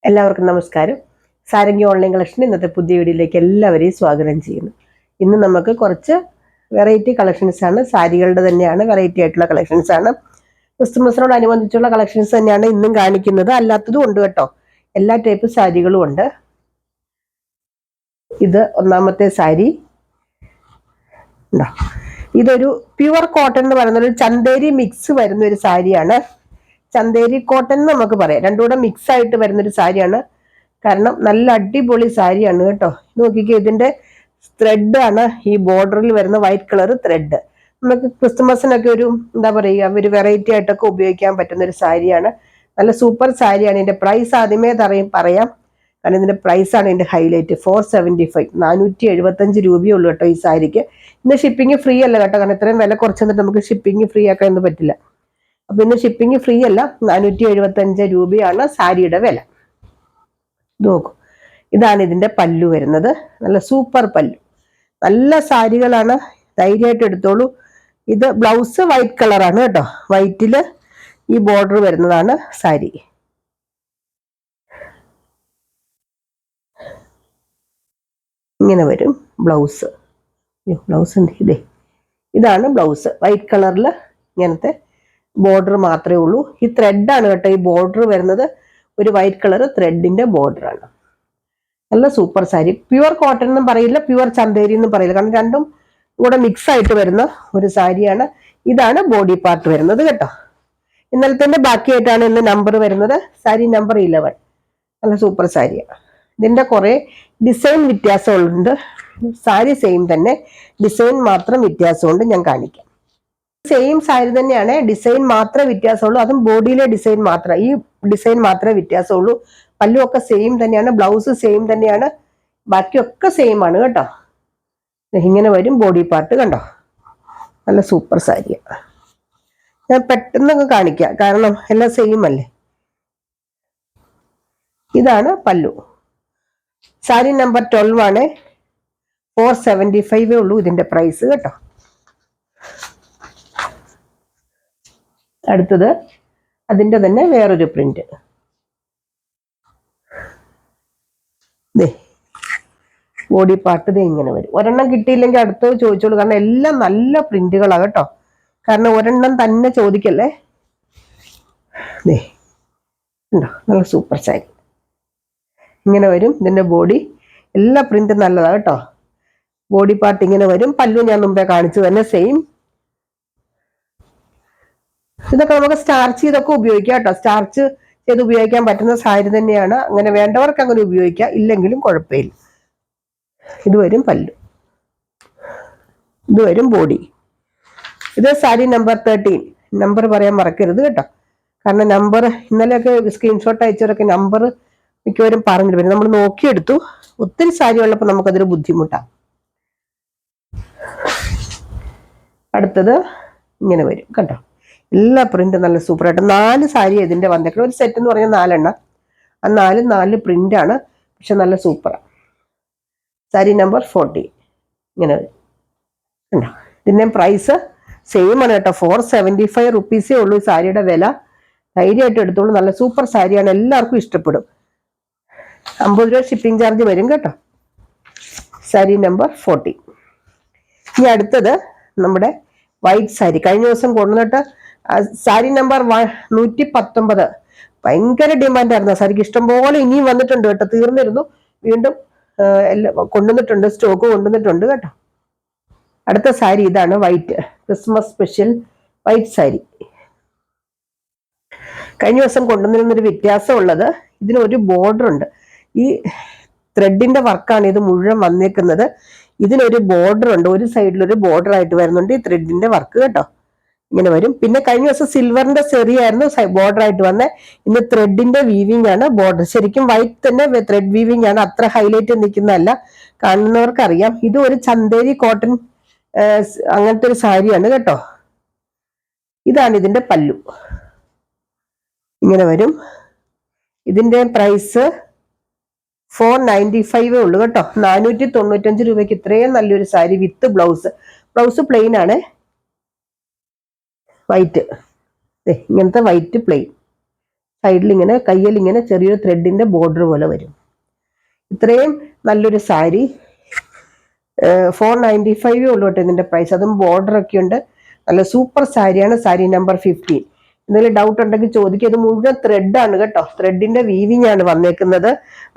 എല്ലാവർക്കും നമസ്കാരം. Sarangi online collection ഇന്നത്തെ പുതിയ വീഡിയോയിലേക്ക് എല്ലാവരെയും സ്വാഗതം ചെയ്യുന്നു. ഇന്ന് നമുക്ക് കുറച്ച് വെറൈറ്റി കളക്ഷൻസ് ആണ്, സാരികളുടെ തന്നെയാണ്, വെറൈറ്റി ആയിട്ടുള്ള കളക്ഷൻസ് ആണ്. ക്രിസ്മസിനോടനുബന്ധിച്ചുള്ള കളക്ഷൻസ് തന്നെയാണ് ഇന്നും കാണിക്കുന്നത്. അല്ലാത്തതും ഉണ്ട് കേട്ടോ, എല്ലാ ടൈപ്പ് സാരികളും ഉണ്ട്. ഇത് ഒന്നാമത്തെ സാരി. ഇതൊരു പ്യുവർ കോട്ടൺ എന്ന് പറയുന്ന ഒരു ചന്തേരി മിക്സ് വരുന്ന ഒരു സാരിയാണ്. ചന്തേരി കോട്ടൺ നമുക്ക് പറയാം, രണ്ടും കൂടെ മിക്സ് ആയിട്ട് വരുന്നൊരു സാരിയാണ്. കാരണം നല്ല അടിപൊളി സാരിയാണ് കേട്ടോ. നോക്കിക്കേ, ഇതിന്റെ ത്രെഡ് ആണ് ഈ ബോർഡറിൽ വരുന്ന വൈറ്റ് കളർ ത്രെഡ്. നമുക്ക് ക്രിസ്മസിനൊക്കെ ഒരു എന്താ പറയുക, ഒരു വെറൈറ്റി ആയിട്ടൊക്കെ ഉപയോഗിക്കാൻ പറ്റുന്ന ഒരു സാരിയാണ്. നല്ല സൂപ്പർ സാരിയാണ്. ഇതിന്റെ പ്രൈസ് ആദ്യമേ പറയാം, കാരണം ഇതിന്റെ പ്രൈസ് ആണ് ഇതിന്റെ ഹൈലൈറ്റ്. 475, 475 രൂപയേ ഉള്ളൂ കേട്ടോ ഈ സാരിക്ക്. ഇന്ന് ഷിപ്പിംഗ് ഫ്രീ അല്ല കേട്ടോ, കാരണം ഇത്രയും വില കുറച്ച് തന്നിട്ട് നമുക്ക് ഷിപ്പിംഗ് ഫ്രീ ആക്കാൻ ഒന്നും പറ്റില്ല. അപ്പൊ ഇന്ന് ഷിപ്പിംഗ് ഫ്രീ അല്ല, 475 രൂപയാണ് സാരിയുടെ വില. നോക്കൂ, ഇതാണ് ഇതിന്റെ പല്ലു വരുന്നത്. നല്ല സൂപ്പർ പല്ലു, നല്ല സാരികളാണ്, ധൈര്യമായിട്ട് എടുത്തോളൂ. ഇത് ബ്ലൗസ് വൈറ്റ് കളറാണ് കേട്ടോ, വൈറ്റില് ഈ ബോർഡർ വരുന്നതാണ് സാരി. ഇങ്ങനെ വരും ബ്ലൗസ്. ബ്ലൗസ് ഉണ്ട്, ഇതാണ് ബ്ലൗസ്. വൈറ്റ് കളറിൽ ഇങ്ങനത്തെ ബോർഡർ മാത്രമേ ഉള്ളൂ. ഈ ത്രെഡാണ് കേട്ടോ ഈ ബോർഡർ വരുന്നത്, ഒരു വൈറ്റ് കളർ ത്രെഡിന്റെ ബോർഡർ ആണ്. നല്ല സൂപ്പർ സാരി. പ്യുവർ കോട്ടൺ എന്നും പറയില്ല, പ്യുവർ ചന്തേരി എന്നും പറയില്ല, കാരണം രണ്ടും കൂടെ മിക്സ് ആയിട്ട് വരുന്ന ഒരു സാരിയാണ്. ഇതാണ് ബോഡി പാർട്ട് വരുന്നത് കേട്ടോ. ഇന്നലത്തെ ബാക്കിയായിട്ടാണ് ഇന്ന് നമ്പർ വരുന്നത്, സാരി നമ്പർ 11. നല്ല സൂപ്പർ സാരിയാണ്. ഇതിന്റെ കുറെ ഡിസൈൻ വ്യത്യാസമുണ്ട്. സാരി സെയിം തന്നെ, ഡിസൈൻ മാത്രം വ്യത്യാസമുണ്ട്. ഞാൻ കാണിക്കാം. സെയിം സാരി തന്നെയാണ്, ഡിസൈൻ മാത്രമേ വ്യത്യാസമുള്ളൂ. അതും ബോഡിയിലെ ഡിസൈൻ മാത്രം, ഈ ഡിസൈൻ മാത്രമേ വ്യത്യാസമുള്ളൂ. പല്ലു ഒക്കെ സെയിം തന്നെയാണ്, ബ്ലൗസ് സെയിം തന്നെയാണ്, ബാക്കിയൊക്കെ സെയിം ആണ് കേട്ടോ. ഇങ്ങനെ വരും ബോഡി പാർട്ട്, കണ്ടോ. നല്ല സൂപ്പർ സാരിയാണ്. ഞാൻ പെട്ടെന്ന് കാണിക്കാം, കാരണം എല്ലാം സെയിം അല്ലേ. ഇതാണ് പല്ലു. സാരി നമ്പർ 12 ആണ്. 475 ഉള്ളൂ ഇതിന്റെ പ്രൈസ് കേട്ടോ. അടുത്തത് അതിന്റെ തന്നെ വേറൊരു പ്രിന്റ്. ബോഡി പാർട്ട് ഇങ്ങനെ വരും. ഒരെണ്ണം കിട്ടിയില്ലെങ്കിൽ അടുത്തത് ചോദിച്ചോളൂ, കാരണം എല്ലാം നല്ല പ്രിന്റുകളാണ് കേട്ടോ. കാരണം ഒരെണ്ണം തന്നെ ചോദിക്കല്ലേ. ഉണ്ടോ, നല്ല സൂപ്പർ സാരി. ഇങ്ങനെ വരും ഇതിന്റെ ബോഡി. എല്ലാ പ്രിന്റും നല്ലതാണ് കേട്ടോ. ബോഡി പാർട്ട് ഇങ്ങനെ വരും. പല്ലു ഞാൻ മുമ്പേ കാണിച്ചു തന്നെ സെയിം. ഇതൊക്കെ നമുക്ക് സ്റ്റാർച്ച് ചെയ്തൊക്കെ ഉപയോഗിക്കാം കേട്ടോ. സ്റ്റാർച്ച് ചെയ്ത് ഉപയോഗിക്കാൻ പറ്റുന്ന സാരി തന്നെയാണ്. അങ്ങനെ വേണ്ടവർക്ക് അങ്ങനെ ഉപയോഗിക്കാം, ഇല്ലെങ്കിലും കുഴപ്പമില്ല. ഇത് വരും പല്ലു, ഇത് വരും ബോഡി. ഇത് സാരി നമ്പർ 13. നമ്പർ പറയാൻ മറക്കരുത് കേട്ടോ, കാരണം നമ്പർ ഇന്നലെയൊക്കെ സ്ക്രീൻഷോട്ട് അയച്ചവരൊക്കെ നമ്പർ മിക്കവരും പറഞ്ഞിട്ട് വരും. നമ്മൾ നോക്കിയെടുത്തു, ഒത്തിരി സാരി ഉള്ളപ്പോൾ നമുക്കതൊരു ബുദ്ധിമുട്ടാണ്. അടുത്തത് ഇങ്ങനെ വരും കേട്ടോ. എല്ലാ പ്രിന്റ് നല്ല സൂപ്പറായിട്ട്. 4 സാരി ഇതിന്റെ വന്നേക്കണം. ഒരു സെറ്റ് എന്ന് പറഞ്ഞാൽ 4 എണ്ണം. ആ 4 പ്രിന്റാണ്, പക്ഷെ നല്ല സൂപ്പറാണ്. സാരി നമ്പർ 40 ഇങ്ങനെ വരും കണ്ടോ. ഇതിന്റെ പ്രൈസ് സെയിം ആണ് കേട്ടോ, 475 റുപ്പീസേ ഉള്ളൂ ഈ സാരിയുടെ വില. ധൈര്യമായിട്ട് എടുത്തോളൂ, നല്ല സൂപ്പർ സാരിയാണ്, എല്ലാവർക്കും ഇഷ്ടപ്പെടും. 50 രൂപ ഷിപ്പിംഗ് ചാർജ് വരും കേട്ടോ. സാരി നമ്പർ 40. ഇനി അടുത്തത് നമ്മുടെ വൈറ്റ് സാരി. കഴിഞ്ഞ ദിവസം കൊണ്ടുവന്നിട്ട് സാരി നമ്പർ 119 ഭയങ്കര ഡിമാൻഡായിരുന്നു ആ സാരിക്ക്. ഇഷ്ടംപോലെ ഇനിയും വന്നിട്ടുണ്ട് കേട്ടോ, തീർന്നിരുന്നു. വീണ്ടും എല്ലാം കൊണ്ടുവന്നിട്ടുണ്ട്, സ്റ്റോക്ക് കൊണ്ടുവന്നിട്ടുണ്ട് കേട്ടോ. അടുത്ത സാരി ഇതാണ്, white Christmas special white sari. കഴിഞ്ഞ ദിവസം കൊണ്ടുവന്നിരുന്നൊരു വ്യത്യാസമുള്ളത്, ഇതിനൊരു ബോർഡർ ഉണ്ട്. ഈ ത്രെഡിന്റെ വർക്കാണ് ഇത് മുഴുവൻ വന്നേക്കുന്നത്. ഇതിനൊരു ബോർഡർ ഉണ്ട്, ഒരു സൈഡിൽ ഒരു ബോർഡർ ആയിട്ട് വരുന്നുണ്ട് ഈ ത്രെഡിന്റെ വർക്ക് കേട്ടോ. ഇങ്ങനെ വരും. പിന്നെ കഴിഞ്ഞ ദിവസം സിൽവറിന്റെ ചെറിയായിരുന്നു ബോർഡർ ആയിട്ട് വന്നത്. ഇന്ന് ത്രെഡിന്റെ വീവിംഗ് ആണ് ബോർഡർ. ശരിക്കും വൈറ്റ് തന്നെ ത്രെഡ് വീവിംഗ് ആണ്, അത്ര ഹൈലൈറ്റ് നിൽക്കുന്നതല്ല, കാണുന്നവർക്ക് അറിയാം. ഇത് ഒരു ചന്തേരി കോട്ടൺ അങ്ങനത്തെ ഒരു സാരിയാണ് കേട്ടോ. ഇതാണ് ഇതിന്റെ പല്ലു, ഇങ്ങനെ വരും. ഇതിന്റെ പ്രൈസ് 495 ഉള്ളു കേട്ടോ. 495 രൂപയ്ക്ക് ഇത്രയും നല്ലൊരു sari with blouse. Blouse plain ആണ്, വൈറ്റ്. ഇങ്ങനത്തെ വൈറ്റ് പ്ലെയിൻ. സൈഡിൽ ഇങ്ങനെ കയ്യിൽ ഇങ്ങനെ ചെറിയൊരു ത്രെഡിന്റെ ബോർഡർ പോലെ വരും. ഇത്രയും നല്ലൊരു സാരി 495 ഉള്ളൂ കേട്ടോ ഇതിന്റെ പ്രൈസ്. അതും ബോർഡർ ഒക്കെ ഉണ്ട്. നല്ല സൂപ്പർ സാരിയാണ്. സാരി നമ്പർ 15. എന്തെങ്കിലും ഡൗട്ട് ഉണ്ടെങ്കിൽ ചോദിക്കുക. ഇത് മുഴുവൻ ത്രെഡാണ് കേട്ടോ. ത്രെഡിന്റെ വീവിങ് ആണ് വന്നേക്കുന്നത്.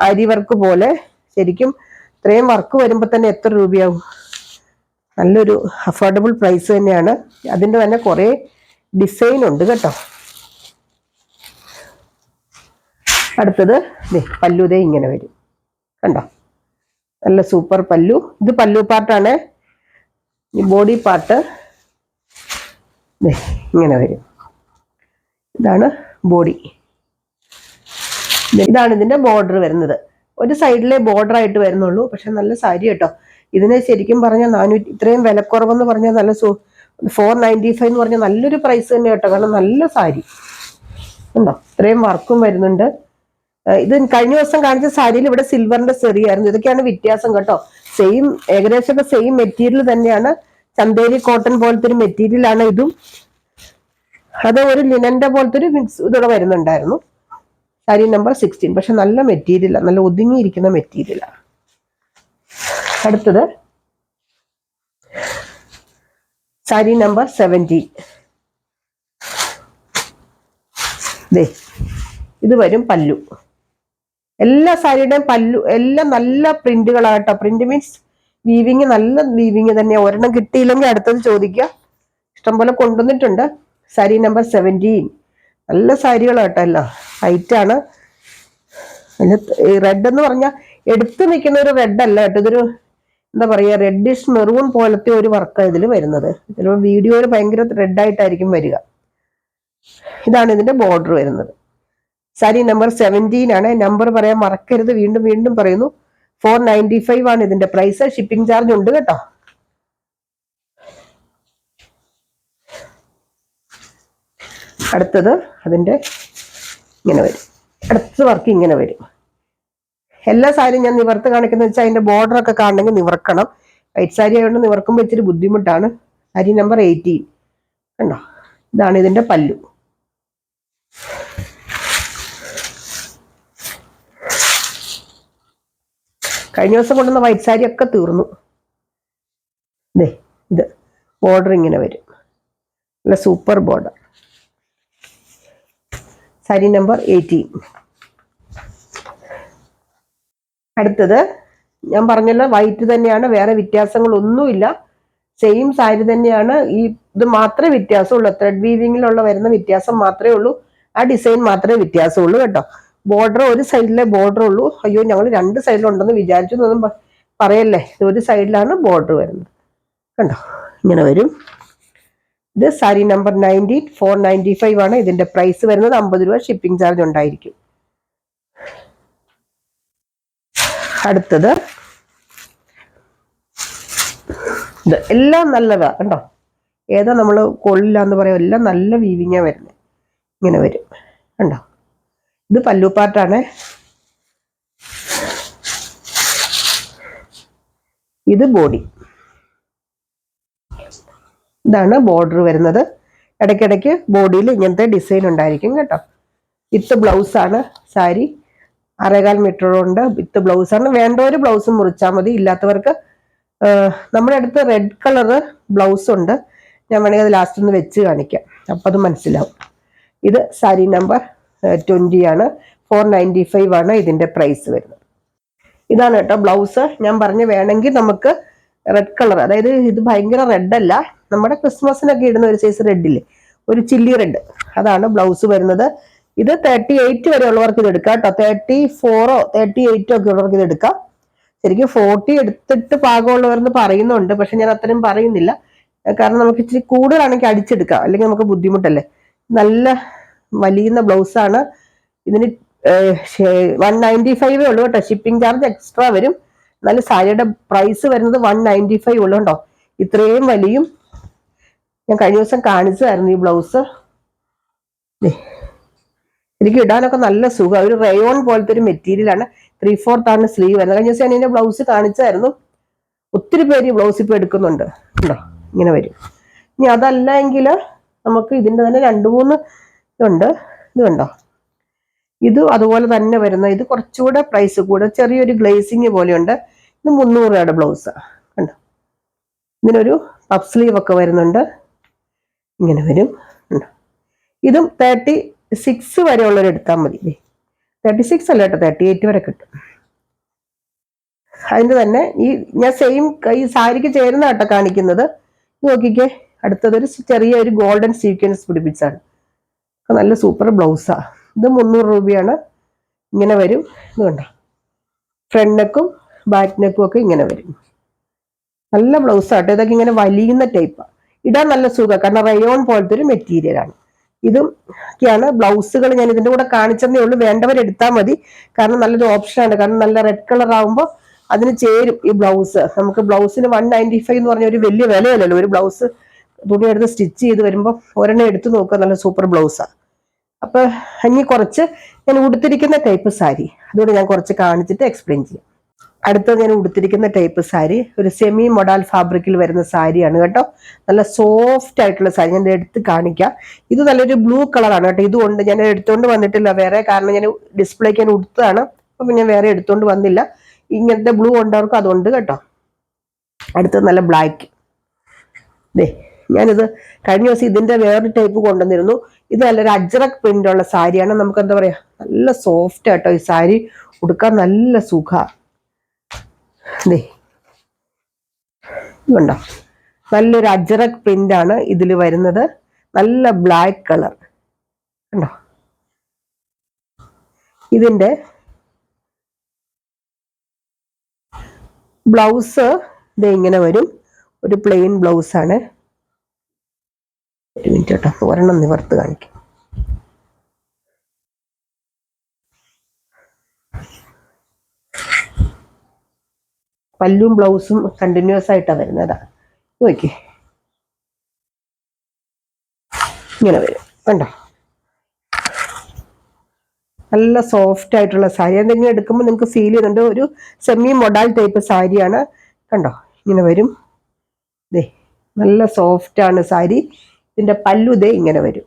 അരി വർക്ക് പോലെ. ശരിക്കും ഇത്രയും വർക്ക് വരുമ്പോൾ തന്നെ എത്ര രൂപയാവും? നല്ലൊരു അഫോർഡബിൾ പ്രൈസ് തന്നെയാണ്. അതിന്റെ തന്നെ കുറെ ഡിസൈൻ ഉണ്ട് കേട്ടോ. അടുത്തത് പല്ലുതേ ഇങ്ങനെ വരും കണ്ടോ. നല്ല സൂപ്പർ പല്ലു. ഇത് പല്ലു പാർട്ടാണ്. ഈ ബോഡി പാർട്ട് ഇങ്ങനെ വരും. ഇതാണ് ബോഡി. ഇതാണ് ഇതിന്റെ ബോർഡർ വരുന്നത്. ഒരു സൈഡിലെ ബോർഡർ ആയിട്ട് വരുന്നുള്ളൂ. പക്ഷെ നല്ല സാരി കേട്ടോ. ഇതിന് ശരിക്കും പറഞ്ഞാൽ 400, ഇത്രയും വിലക്കുറവെന്ന് പറഞ്ഞാൽ നല്ല 495 എന്ന് പറഞ്ഞാൽ നല്ലൊരു പ്രൈസ് തന്നെ കേട്ടോ. കാരണം നല്ല സാരി ഉണ്ടോ. ഇത്രയും വർക്കും വരുന്നുണ്ട്. ഇത് കഴിഞ്ഞ ദിവസം കാണിച്ച സാരിയിൽ ഇവിടെ സിൽവറിന്റെ ചെറിയായിരുന്നു. ഇതൊക്കെയാണ് വ്യത്യാസം കേട്ടോ. സെയിം ഏകദേശം സെയിം മെറ്റീരിയൽ തന്നെയാണ്. ചന്തേരി കോട്ടൺ പോലത്തെ ഒരു മെറ്റീരിയൽ ആണ് ഇതും. അത് ഒരു ലിനന്റെ പോലത്തെ ഒരു മിക്സ് ഇതോടെ വരുന്നുണ്ടായിരുന്നു. സാരി നമ്പർ 16. പക്ഷെ നല്ല മെറ്റീരിയലാണ്. നല്ല ഒതുങ്ങിയിരിക്കുന്ന മെറ്റീരിയലാണ്. അടുത്തത് സാരി നമ്പർ 17. ഇത് വരും പല്ലു. എല്ലാ സാരിയുടെയും പല്ലു എല്ലാം നല്ല പ്രിന്റുകളാട്ടോ. പ്രിന്റ് മീൻസ് വീവിങ്, നല്ല വീവിങ് തന്നെയാണ്. ഒരെണ്ണം കിട്ടിയില്ലെങ്കിൽ അടുത്തത് ചോദിക്കുക. ഇഷ്ടംപോലെ കൊണ്ടുവന്നിട്ടുണ്ട്. സാരി നമ്പർ 17. നല്ല സാരികളാട്ടോ. എല്ലാം ഹൈറ്റാണ്. റെഡ് എന്ന് പറഞ്ഞാൽ എടുത്തു നിൽക്കുന്ന ഒരു റെഡ് അല്ല കേട്ടോ. ഇതൊരു എന്താ പറയുക, റെഡിഷ് മെറൂൺ പോലത്തെ ഒരു വർക്കാണ് ഇതിൽ വരുന്നത്. ചിലപ്പോൾ വീഡിയോയിൽ ഭയങ്കര റെഡായിട്ടായിരിക്കും വരിക. ഇതാണ് ഇതിന്റെ ബോർഡർ വരുന്നത്. സാരി നമ്പർ 17 ആണ്. നമ്പർ പറയാൻ മറക്കരുത്. വീണ്ടും വീണ്ടും പറയുന്നു. 495 ആണ് ഇതിന്റെ പ്രൈസ്. ഷിപ്പിംഗ് ചാർജ് ഉണ്ട് കേട്ടോ. അടുത്തത് അതിന്റെ ഇങ്ങനെ വരും. അടുത്ത വർക്ക് ഇങ്ങനെ വരും. എല്ലാ സാരിയും ഞാൻ നിവർത്ത് കാണിക്കുന്ന വെച്ചാൽ അതിന്റെ ബോർഡർ ഒക്കെ കാണണമെങ്കിൽ നിവർക്കണം. വൈറ്റ് സാരി ആയതുകൊണ്ട് നിവർക്കുമ്പോൾ ഇച്ചിരി ബുദ്ധിമുട്ടാണ്. സാരി നമ്പർ 18 കണ്ടോ. ഇതാണ് ഇതിന്റെ പല്ലു. കഴിഞ്ഞ ദിവസം കൊണ്ടുവന്ന വൈറ്റ് സാരി ഒക്കെ തീർന്നു. ഇത് ബോർഡർ ഇങ്ങനെ വരും. നല്ല സൂപ്പർ ബോർഡർ. സാരി നമ്പർ 18. അടുത്തത് ഞാൻ പറഞ്ഞല്ലോ വൈറ്റ് തന്നെയാണ്. വേറെ വ്യത്യാസങ്ങളൊന്നുമില്ല. സെയിം സാരി തന്നെയാണ്. ഈ ഇത് മാത്രമേ വ്യത്യാസമുള്ളൂ. ത്രെഡ് വീവിങ്ങിലുള്ള വരുന്ന വ്യത്യാസം മാത്രമേ ഉള്ളൂ. ആ ഡിസൈൻ മാത്രമേ വ്യത്യാസമുള്ളൂ കേട്ടോ. ബോർഡർ ഒരു സൈഡിലെ ബോർഡർ ഉള്ളൂ. അയ്യോ ഞങ്ങൾ രണ്ട് സൈഡിലുണ്ടെന്ന് വിചാരിച്ചു എന്നൊന്നും പറയല്ലേ. ഇത് ഒരു സൈഡിലാണ് ബോർഡർ വരുന്നത് കണ്ടോ. ഇങ്ങനെ വരും. ഇത് സാരി നമ്പർ 19. 495 ആണ് ഇതിന്റെ പ്രൈസ് വരുന്നത്. 50 രൂപ ഷിപ്പിംഗ് ചാർജ് ഉണ്ടായിരിക്കും. അടുത്തത് ഇത് എല്ലാം നല്ലതാ കണ്ടോ. ഏതാ നമ്മൾ കൊള്ളില്ല എന്ന് പറയാം. എല്ലാം നല്ല വീവിങ്ങാ വരുന്നത്. ഇങ്ങനെ വരും കണ്ടോ. ഇത് പല്ലു പാർട്ടാണ്. ഇത് ബോഡി. ഇതാണ് ബോർഡർ വരുന്നത്. ഇടയ്ക്കിടയ്ക്ക് ബോഡിയിൽ ഇങ്ങനത്തെ ഡിസൈൻ ഉണ്ടായിരിക്കും കേട്ടോ. വിത്ത് ബ്ലൗസ് ആണ് സാരി. 6.25 മീറ്റർ കൊണ്ട് വിത്ത് ബ്ലൗസ് ആണ്. വേണ്ടവര് ബ്ലൗസ് മുറിച്ചാൽ മതി. ഇല്ലാത്തവർക്ക് നമ്മുടെ അടുത്ത് റെഡ് കളർ ബ്ലൗസ് ഉണ്ട്. ഞാൻ വേണമെങ്കിൽ അത് ലാസ്റ്റ് ഒന്ന് വെച്ച് കാണിക്കാം. അപ്പം അത് മനസ്സിലാവും. ഇത് സാരി നമ്പർ 20 ആണ്. 495 ആണ് ഇതിന്റെ പ്രൈസ് വരുന്നത്. ഇതാണ് കേട്ടോ ബ്ലൗസ്. ഞാൻ പറഞ്ഞ് വേണമെങ്കിൽ നമുക്ക് റെഡ് കളർ, അതായത് ഇത് ഭയങ്കര റെഡ് അല്ല, നമ്മുടെ ക്രിസ്മസിനൊക്കെ ഇടുന്ന ഒരു സൈസ് റെഡില്ലേ, ഒരു ചില്ലി റെഡ്, അതാണ് ബ്ലൗസ് വരുന്നത്. ഇത് 38 വരെ ഉള്ളവർക്ക് ഇത് എടുക്കാം കേട്ടോ. 34 38 ഒക്കെ ഉള്ളവർക്ക് ഇത് എടുക്കാം. ശരിക്കും 40 എടുത്തിട്ട് പാകമുള്ളവരെന്ന് പറയുന്നുണ്ട്. പക്ഷെ ഞാൻ അത്രയും പറയുന്നില്ല. കാരണം നമുക്ക് ഇച്ചിരി കൂടുതലാണെങ്കിൽ അടിച്ചെടുക്കാം, അല്ലെങ്കിൽ നമുക്ക് ബുദ്ധിമുട്ടല്ലേ. നല്ല വലിയ ബ്ലൗസാണ്. ഇതിന് 195 ഉള്ളൂ കേട്ടോ. ഷിപ്പിംഗ് ചാർജ് എക്സ്ട്രാ വരും. എന്നാലും സാരിയുടെ പ്രൈസ് വരുന്നത് 195 ഉള്ളൂ കേട്ടോ. ഇത്രയും വലിയും ഞാൻ കഴിഞ്ഞ ദിവസം കാണിച്ചതായിരുന്നു ഈ ബ്ലൗസ്. എനിക്ക് ഇടാനൊക്കെ നല്ല സുഖം. ഒരു റയോൺ പോലത്തെ ഒരു മെറ്റീരിയലാണ്. 3/4 ആണ് സ്ലീവ് വരുന്നത്. കഴിഞ്ഞ ദിവസം ഞാൻ ഇതിന്റെ ബ്ലൗസ് കാണിച്ചായിരുന്നു. ഒത്തിരി പേര് ഈ ബ്ലൗസ് ഇപ്പൊ എടുക്കുന്നുണ്ട് കേട്ടോ. ഇങ്ങനെ വരും. ഇനി അതല്ല എങ്കിൽ നമുക്ക് ഇതിന്റെ തന്നെ 2-3 ഇതുണ്ട്. ഇത് കണ്ടോ, ഇത് അതുപോലെ തന്നെ വരുന്ന, ഇത് കുറച്ചുകൂടെ പ്രൈസ് കൂടെ, ചെറിയൊരു ഗ്ലേസിങ് പോലെയുണ്ട്. ഇത് 300 രൂപയുടെ ബ്ലൗസ് കണ്ടോ. ഇതിനൊരു പഫ് സ്ലീവ് ഒക്കെ വരുന്നുണ്ട്, ഇങ്ങനെ വരും. ഇതും 36 വരെ ഉള്ളവർ എടുത്താൽ മതി. 36 അല്ല കേട്ടോ, 38 വരെ കിട്ടും. അതിൻ്റെ തന്നെ ഞാൻ സെയിം ഈ സാരിക്ക് ചേരുന്ന കേട്ടോ കാണിക്കുന്നത്. നോക്കിക്കേ, അടുത്തതൊരു ചെറിയൊരു ഗോൾഡൻ സീക്വൻസ് പിടിപ്പിച്ചാണ്, നല്ല സൂപ്പർ ബ്ലൗസാ. ഇത് 300 രൂപയാണ്. ഇങ്ങനെ വരും. ഇത് കണ്ടോ, ഫ്രണ്ട് നെക്കും ബാക്ക് നെക്കും ഒക്കെ ഇങ്ങനെ വരും. നല്ല ബ്ലൗസാട്ടോ. ഇതൊക്കെ ഇങ്ങനെ വലിയുന്ന ടൈപ്പാണ്, ഇടാൻ നല്ല സുഖമാണ്, കാരണം റയോൺ പോലത്തെ ഒരു മെറ്റീരിയലാണ്. ഇതും ഒക്കെയാണ് ബ്ലൗസുകൾ. ഞാൻ ഇതിൻ്റെ കൂടെ കാണിച്ചതേ ഉള്ളൂ, വേണ്ടവരെടുത്താൽ മതി. കാരണം നല്ലൊരു ഓപ്ഷനാണ്, കാരണം നല്ല റെഡ് കളർ ആകുമ്പോൾ അതിന് ചേരും ഈ ബ്ലൗസ്. നമുക്ക് ബ്ലൗസിന് 195 എന്ന് പറഞ്ഞ ഒരു വലിയ വിലയല്ലല്ലോ. ഒരു ബ്ലൗസ് തുണി എടുത്ത് സ്റ്റിച്ച് ചെയ്ത് വരുമ്പോൾ ഒരെണ്ണം എടുത്ത് നോക്കുക, നല്ല സൂപ്പർ ബ്ലൗസാണ്. അപ്പൊ ഇനി കുറച്ച് ഞാൻ ഉടുത്തിരിക്കുന്ന ടൈപ്പ് സാരി അതുകൊണ്ട് ഞാൻ കുറച്ച് കാണിച്ചിട്ട് എക്സ്പ്ലെയിൻ ചെയ്യാം. അടുത്തത് ഞാൻ ഉടുത്തിരിക്കുന്ന ടൈപ്പ് സാരി ഒരു സെമി മൊഡാൽ ഫാബ്രിക്കിൽ വരുന്ന സാരിയാണ് കേട്ടോ. നല്ല സോഫ്റ്റ് ആയിട്ടുള്ള സാരി ഞാൻ എടുത്ത് കാണിക്കാം. ഇത് നല്ലൊരു ബ്ലൂ കളറാണ് കേട്ടോ. ഇതുകൊണ്ട് ഞാൻ എടുത്തുകൊണ്ട് വന്നിട്ടില്ല വേറെ, കാരണം ഞാൻ ഡിസ്പ്ലേക്ക് ഞാൻ ഉടുത്തതാണ്. അപ്പൊ ഞാൻ വേറെ എടുത്തുകൊണ്ട് വന്നില്ല. ഇങ്ങനത്തെ ബ്ലൂ ഉണ്ടവർക്ക് അതുകൊണ്ട് കേട്ടോ. അടുത്തത് നല്ല ബ്ലാക്ക്. ഞാനിത് കഴിഞ്ഞ ദിവസം ഇതിന്റെ വേറൊരു ടൈപ്പ് കൊണ്ടുവന്നിരുന്നു. ഇത് നല്ലൊരു അജ്രക് പ്രിന്റ് ഉള്ള സാരിയാണ്. നമുക്ക് എന്താ പറയാ, നല്ല സോഫ്റ്റ് ആട്ടോ ഈ സാരി, ഉടുക്കാൻ നല്ല സുഖ. ഇതുണ്ടോ, നല്ലൊരു അജ്രക് പ്രിന്റ് ആണ് ഇതിൽ വരുന്നത്. നല്ല ബ്ലാക്ക് കളർ കണ്ടോ. ഇതിന്റെ ബ്ലൗസ് ഇങ്ങനെ വരും, ഒരു പ്ലെയിൻ ബ്ലൗസ് ആണ്. ഒരു മിനിറ്റ് കേട്ടോ, ഒരെണ്ണം നിവർത്ത് കാണിക്കും. പല്ലും ബ്ലൗസും കണ്ടിന്യൂസ് ആയിട്ടാണ് വരുന്നതാ. നോക്കി ഇങ്ങനെ വരും കണ്ടോ. നല്ല സോഫ്റ്റ് ആയിട്ടുള്ള സാരി. എന്തെങ്കിലും എടുക്കുമ്പോൾ നിങ്ങൾക്ക് ഫീൽ ചെയ്യുന്നുണ്ട് ഒരു സെമി മൊഡാൽ ടൈപ്പ് സാരിയാണ് കണ്ടോ. ഇങ്ങനെ വരും. നല്ല സോഫ്റ്റ് ആണ് സാരി. ഇതിന്റെ പല്ലു ഇങ്ങനെ വരും.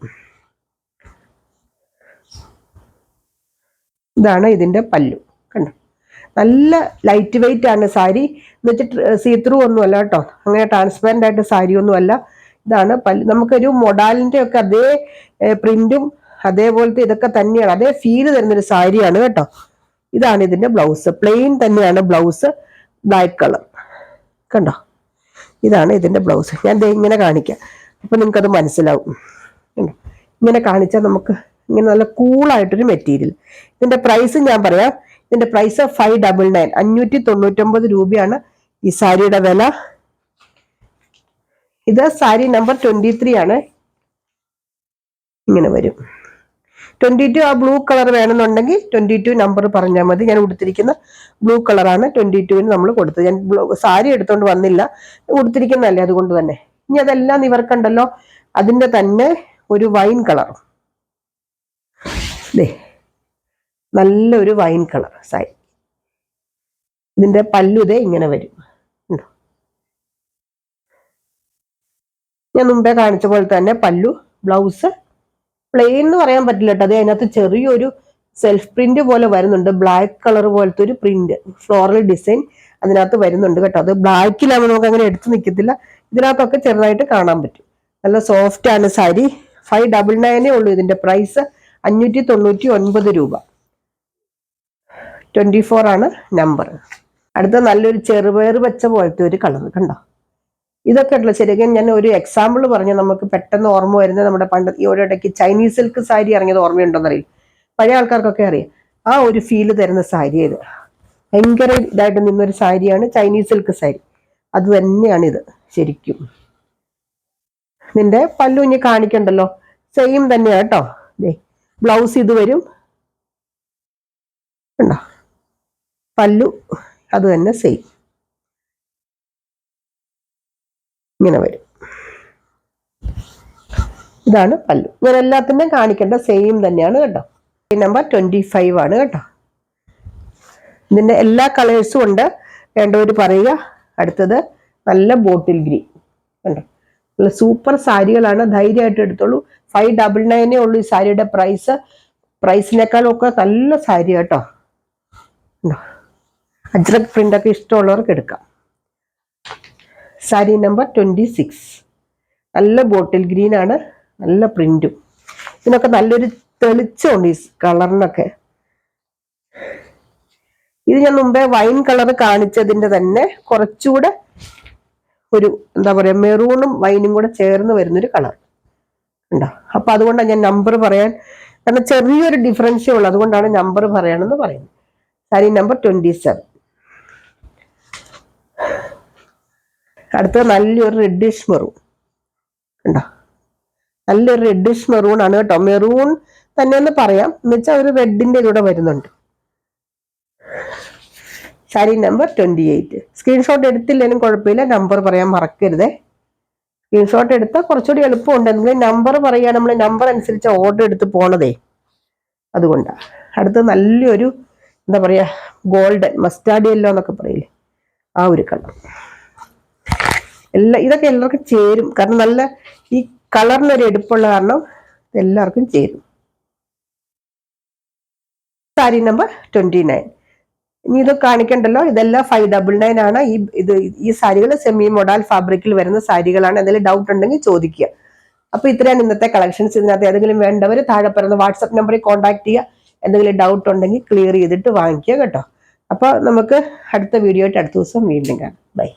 ഇതാണ് ഇതിന്റെ പല്ലു കണ്ടോ. നല്ല ലൈറ്റ് വെയിറ്റ് ആണ് സാരി. എന്നിട്ട് സീത്രൂ ഒന്നും അല്ല കേട്ടോ, അങ്ങനെ ട്രാൻസ്പെറന്റ് ആയിട്ട് സാരി ഒന്നും അല്ല. ഇതാണ് പല്ലു. നമുക്കൊരു മൊഡാലിന്റെ ഒക്കെ അതേ പ്രിന്റും അതേപോലത്തെ ഇതൊക്കെ തന്നെയാണ്, അതേ ഫീല് തരുന്നൊരു സാരിയാണ് കേട്ടോ. ഇതാണ് ഇതിന്റെ ബ്ലൗസ്, പ്ലെയിൻ തന്നെയാണ് ബ്ലൗസ്, ബ്ലാക്ക് കളർ കണ്ടോ. ഇതാണ് ഇതിന്റെ ബ്ലൗസ്. ഞാൻ ഇങ്ങനെ കാണിക്കാം, അപ്പൊ നിങ്ങൾക്കത് മനസ്സിലാവും. ഇങ്ങനെ കാണിച്ചാൽ നമുക്ക് ഇങ്ങനെ നല്ല കൂളായിട്ടൊരു മെറ്റീരിയൽ. ഇതിന്റെ പ്രൈസ് ഞാൻ പറയാം. ഇതിന്റെ പ്രൈസ് 599, 599 രൂപയാണ് ഈ സാരിയുടെ വില. ഇത് സാരി നമ്പർ 23 ആണ്. ഇങ്ങനെ വരും. 22 ആ ബ്ലൂ കളർ വേണമെന്നുണ്ടെങ്കിൽ 22 നമ്പർ പറഞ്ഞാൽ മതി. ഞാൻ ഉടുത്തിരിക്കുന്ന ബ്ലൂ കളറാണ് 22-ന് നമ്മൾ കൊടുത്തത്. ഞാൻ സാരി എടുത്തോണ്ട് വന്നില്ല, ഉടുത്തിരിക്കുന്നതല്ലേ, അതുകൊണ്ട് തന്നെ. ഇനി അതെല്ലാം നിവർക്കണ്ടല്ലോ, അതിന്റെ തന്നെ ഒരു വൈൻ കളർ, നല്ലൊരു വൈൻ കളർ സാരി. ഇതിന്റെ പല്ലു ഇങ്ങനെ വരും. ഞാൻ മുമ്പേ കാണിച്ച പോലെ തന്നെ പല്ലു. ബ്ലൗസ് പ്ലെയിൻ എന്ന് പറയാൻ പറ്റില്ല കേട്ടോ, അത് അതിനകത്ത് ചെറിയൊരു സെൽഫ് പ്രിന്റ് പോലെ വരുന്നുണ്ട്, ബ്ലാക്ക് കളർ പോലത്തെ ഒരു പ്രിന്റ്, ഫ്ലോറൽ ഡിസൈൻ അതിനകത്ത് വരുന്നുണ്ട് കേട്ടോ. അത് ബ്ലാക്കിലാവുമ്പോൾ നമുക്ക് അങ്ങനെ എടുത്തു നിൽക്കത്തില്ല, ഇതിനകത്തൊക്കെ ചെറുതായിട്ട് കാണാൻ പറ്റും. നല്ല സോഫ്റ്റ് ആണ് സാരി. 599 ഉള്ളൂ ഇതിന്റെ പ്രൈസ്, 599 രൂപ. 24 ആണ് നമ്പർ. അടുത്ത നല്ലൊരു ചെറുപയർ വെച്ച പോലത്തെ ഒരു കളർ കണ്ടോ. ഇതൊക്കെ ഉള്ള ശരിക്കും ഞാൻ ഒരു എക്സാമ്പിൾ പറഞ്ഞു, നമുക്ക് പെട്ടെന്ന് ഓർമ്മ വരുന്നത് നമ്മുടെ ഈ ഒരിടയ്ക്ക് ചൈനീസ് സിൽക്ക് സാരി ഇറങ്ങിയത് ഓർമ്മയുണ്ടോന്നറിയില്ല, പഴയ ആൾക്കാർക്കൊക്കെ അറിയാം. ആ ഒരു ഫീല് തരുന്ന സാരി ഇത്, ഭയങ്കര ഇതായിട്ട് നിന്നൊരു സാരിയാണ് ചൈനീസ് സിൽക്ക് സാരി. അത് തന്നെയാണ് ഇത് ശരിക്കും. ഇതിന്റെ പല്ലു ഇനി കാണിക്കണ്ടല്ലോ, സെയിം തന്നെയാണ് കേട്ടോ. ബ്ലൗസ് ഇത് വരും കണ്ടോ, പല്ലു അത് തന്നെ സെയിം ഇങ്ങനെ വരും. ഇതാണ് പല്ലു. ഞാൻ എല്ലാത്തിൻ്റെയും കാണിക്കേണ്ട സെയിം തന്നെയാണ് കേട്ടോ. നമ്പർ 25 ആണ് കേട്ടോ. ഇതിന്റെ എല്ലാ കളേഴ്സും ഉണ്ട്, വേണ്ടവര് പറയുക. അടുത്തത് നല്ല ബോട്ടിൽ ഗ്രീൻ കണ്ടോ, നല്ല സൂപ്പർ സാരികളാണ്, ധൈര്യമായിട്ട് എടുത്തോളൂ. 599 ഉള്ളൂ ഈ സാരിയുടെ പ്രൈസ്. പ്രൈസിനേക്കാളും ഒക്കെ നല്ല സാരി കേട്ടോ. അജ്രക് പ്രിന്റ് ഒക്കെ ഇഷ്ടമുള്ളവർക്ക് എടുക്കാം. സാരി നമ്പർ 26. നല്ല ബോട്ടിൽ ഗ്രീൻ ആണ്, നല്ല പ്രിന്റും. ഇതിനൊക്കെ നല്ലൊരു തെളിച്ചമുണ്ട് ഈ കളറിനൊക്കെ. ഇത് ഞാൻ മുമ്പേ വൈൻ കളർ കാണിച്ചതിന്റെ തന്നെ കുറച്ചുകൂടെ ഒരു എന്താ പറയാ, മെറൂണും വൈനും കൂടെ ചേർന്ന് വരുന്നൊരു കളർ ഉണ്ടോ. അപ്പൊ അതുകൊണ്ടാണ് ഞാൻ നമ്പർ പറയാൻ, കാരണം ചെറിയൊരു ഡിഫറൻസേ ഉള്ളൂ, അതുകൊണ്ടാണ് നമ്പർ പറയാനെന്ന് പറയുന്നത്. സാരി നമ്പർ 27. അടുത്തത് നല്ലൊരു റെഡിഷ് മെറൂൺ ഉണ്ടോ. നല്ലൊരു റെഡിഷ് മെറൂൺ ആണ് കേട്ടോ. മെറൂൺ തന്നെ എന്ന് പറയാം, എന്ന് വെച്ചാൽ ഒരു റെഡിന്റെ കൂടെ വരുന്നുണ്ട്. സാരി നമ്പർ 28. സ്ക്രീൻഷോട്ട് എടുത്തില്ലേലും കുഴപ്പമില്ല, നമ്പർ പറയാൻ മറക്കരുതേ. സ്ക്രീൻഷോട്ട് എടുത്താൽ കുറച്ചുകൂടി എളുപ്പമുണ്ട്. എന്തെങ്കിലും നമ്പർ പറയുക, നമ്മൾ നമ്പർ അനുസരിച്ച് ഓർഡർ എടുത്ത് പോണതേ, അതുകൊണ്ടാണ്. അടുത്ത് നല്ലൊരു എന്താ പറയാ, ഗോൾഡൻ മസ്റ്റാർഡ് യെല്ലോ എന്നൊക്കെ പറയില്ലേ, ആ ഒരു കളർ. ഇതൊക്കെ എല്ലാവർക്കും ചേരും, കാരണം നല്ല ഈ കളറിനൊരു എടുപ്പുള്ള കാരണം എല്ലാവർക്കും ചേരും. സാരി നമ്പർ 29. ഇനി ഇത് കാണിക്കണ്ടല്ലോ, ഇതെല്ലാം 599 ആണ്. ഈ സാരികൾ സെമി മൊഡാൽ ഫാബ്രിക്കിൽ വരുന്ന സാരികളാണ്. എന്തെങ്കിലും ഡൗട്ട് ഉണ്ടെങ്കിൽ ചോദിക്കുക. അപ്പൊ ഇത്രയാണ് ഇന്നത്തെ കളക്ഷൻസ്. ഇതിനകത്ത് ഏതെങ്കിലും വേണ്ടവർ താഴെ പറയുന്ന വാട്സപ്പ് നമ്പറിൽ കോൺടാക്ട് ചെയ്യുക. എന്തെങ്കിലും ഡൗട്ട് ഉണ്ടെങ്കിൽ ക്ലിയർ ചെയ്തിട്ട് വാങ്ങിക്കുക കേട്ടോ. അപ്പൊ നമുക്ക് അടുത്ത വീഡിയോ ആയിട്ട് അടുത്ത ദിവസം വീണ്ടും കാണാം. ബൈ.